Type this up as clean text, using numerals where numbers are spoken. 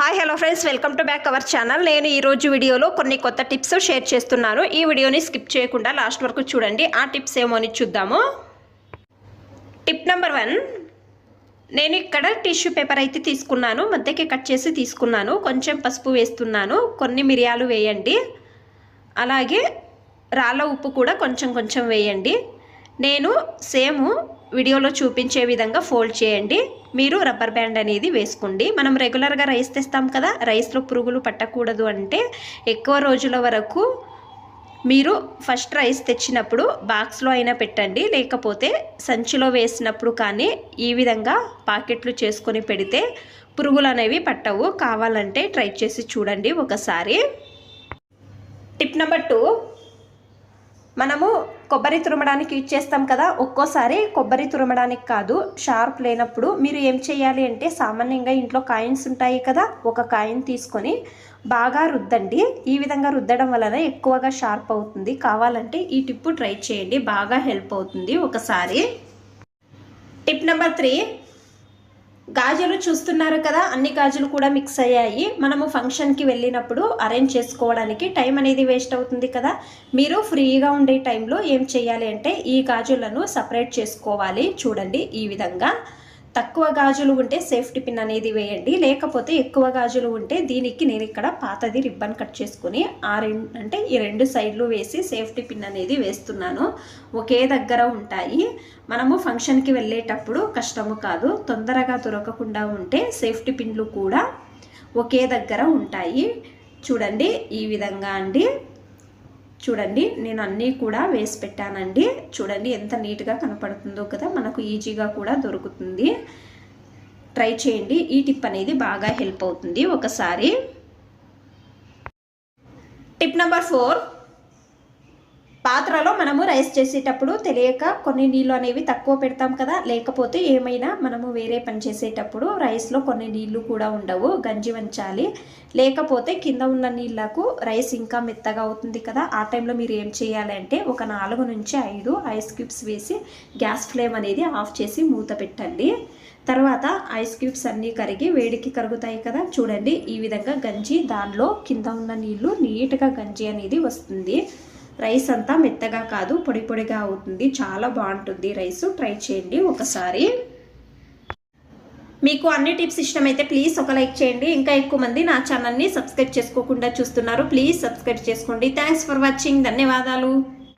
Hi hello friends, welcome to back our channel. నేను ఈరోజు వీడియోలో కొన్ని కొత్త టిప్స్ షేర్ చేస్తున్నాను. ఈ వీడియోని స్కిప్ చేయకుండా లాస్ట్ వరకు చూడండి. ఆ టిప్స్ ఏమో అని చూద్దాము. టిప్ నెంబర్ 1, నేను ఇక్కడ టిష్యూ పేపర్ అయితే తీసుకున్నాను. మధ్యకి కట్ చేసి తీసుకున్నాను. కొంచెం పసుపు వేస్తున్నాను, కొన్ని మిరియాలు వేయండి, అలాగే రాళ్ళ ఉప్పు కూడా కొంచెం కొంచెం వేయండి. నేను సేమ్ వీడియోలో చూపించే విధంగా ఫోల్డ్ చేయండి. మీరు రబ్బర్ బ్యాండ్ అనేది వేసుకోండి. మనం రెగ్యులర్గా రైస్ తెస్తాం కదా, రైస్లో పురుగులు పట్టకూడదు అంటే ఎక్కువ రోజుల వరకు మీరు ఫస్ట్ రైస్ తెచ్చినప్పుడు బాక్స్లో అయినా పెట్టండి, లేకపోతే సంచిలో వేసినప్పుడు కానీ ఈ విధంగా పాకెట్లు చేసుకొని పెడితే పురుగులు అనేవి పట్టవు. కావాలంటే ట్రై చేసి చూడండి ఒకసారి. టిప్ నెంబర్ 2, మనము కొబ్బరి తురమడానికి యూజ్ చేస్తాం కదా. ఒక్కోసారి కొబ్బరి తురమడానికి కాదు, షార్ప్ లేనప్పుడు మీరు ఏం చేయాలి అంటే సామాన్యంగా ఇంట్లో కాయిన్స్ ఉంటాయి కదా, ఒక కాయిన్ తీసుకొని బాగా రుద్దండి. ఈ విధంగా రుద్దడం వలన ఎక్కువగా షార్ప్ అవుతుంది. కావాలంటే ఈ టిప్ ట్రై చేయండి, బాగా హెల్ప్ అవుతుంది ఒకసారి. టిప్ నెంబర్ 3, గాజులు చూస్తున్నారు కదా, అన్ని గాజులు కూడా మిక్స్ అయ్యాయి. మనము ఫంక్షన్కి వెళ్ళినప్పుడు అరేంజ్ చేసుకోవడానికి టైం అనేది వేస్ట్ అవుతుంది కదా. మీరు ఫ్రీగా ఉండే టైంలో ఏం చేయాలి అంటే ఈ గాజులను సపరేట్ చేసుకోవాలి. చూడండి, ఈ విధంగా తక్కువ గాజులు ఉంటే సేఫ్టీ పిన్ అనేది వేయండి, లేకపోతే ఎక్కువ గాజులు ఉంటే దీనికి నేను ఇక్కడ పాతది రిబ్బన్ కట్ చేసుకుని ఈ రెండు సైడ్లు వేసి సేఫ్టీ పిన్ అనేది వేస్తున్నాను. ఒకే దగ్గర ఉంటాయి. మనము ఫంక్షన్కి వెళ్ళేటప్పుడు కష్టము కాదు, తొందరగా దొరకకుండా ఉంటే సేఫ్టీ పిన్లు కూడా ఒకే దగ్గర ఉంటాయి. చూడండి, ఈ విధంగా అండి. చూడండి, నేను అన్నీ కూడా వేసి పెట్టానండి. చూడండి ఎంత నీట్గా కనపడుతుందో కదా, మనకు ఈజీగా కూడా దొరుకుతుంది. ట్రై చేయండి, ఈ టిప్ అనేది బాగా హెల్ప్ అవుతుంది ఒకసారి. టిప్ నెంబర్ 4, పాత్రలో మనము రైస్ చేసేటప్పుడు తెలియక కొన్ని నీళ్ళు అనేవి తక్కువ పెడతాం కదా, లేకపోతే ఏమైనా మనము వేరే పని చేసేటప్పుడు రైస్లో కొన్ని నీళ్లు కూడా ఉండవు, గంజి వంచాలి. లేకపోతే కింద ఉన్న నీళ్లకు రైస్ ఇంకా మెత్తగా అవుతుంది కదా. ఆ టైంలో మీరు ఏం చేయాలంటే ఒక 4 నుంచి 5 ఐస్ క్యూబ్స్ వేసి గ్యాస్ ఫ్లేమ్ అనేది ఆఫ్ చేసి మూత పెట్టండి. తర్వాత ఐస్ క్యూబ్స్ అన్నీ కరిగి వేడికి కరుగుతాయి కదా. చూడండి, ఈ విధంగా గంజి దానిలో కింద ఉన్న నీళ్లు నీట్గా గంజి అనేది వస్తుంది. రైస్ అంతా మెత్తగా కాదు, పొడి పొడిగా అవుతుంది. చాలా బాగుంటుంది రైస్. ట్రై చేయండి ఒకసారి. మీకు అన్ని టిప్స్ ఇష్టమైతే ప్లీజ్ ఒక లైక్ చేయండి. ఇంకా ఎక్కువ మంది నా ఛానల్ని సబ్స్క్రైబ్ చేసుకోకుండా చూస్తున్నారు, ప్లీజ్ సబ్స్క్రైబ్ చేసుకోండి. Thanks for watching. ధన్యవాదాలు.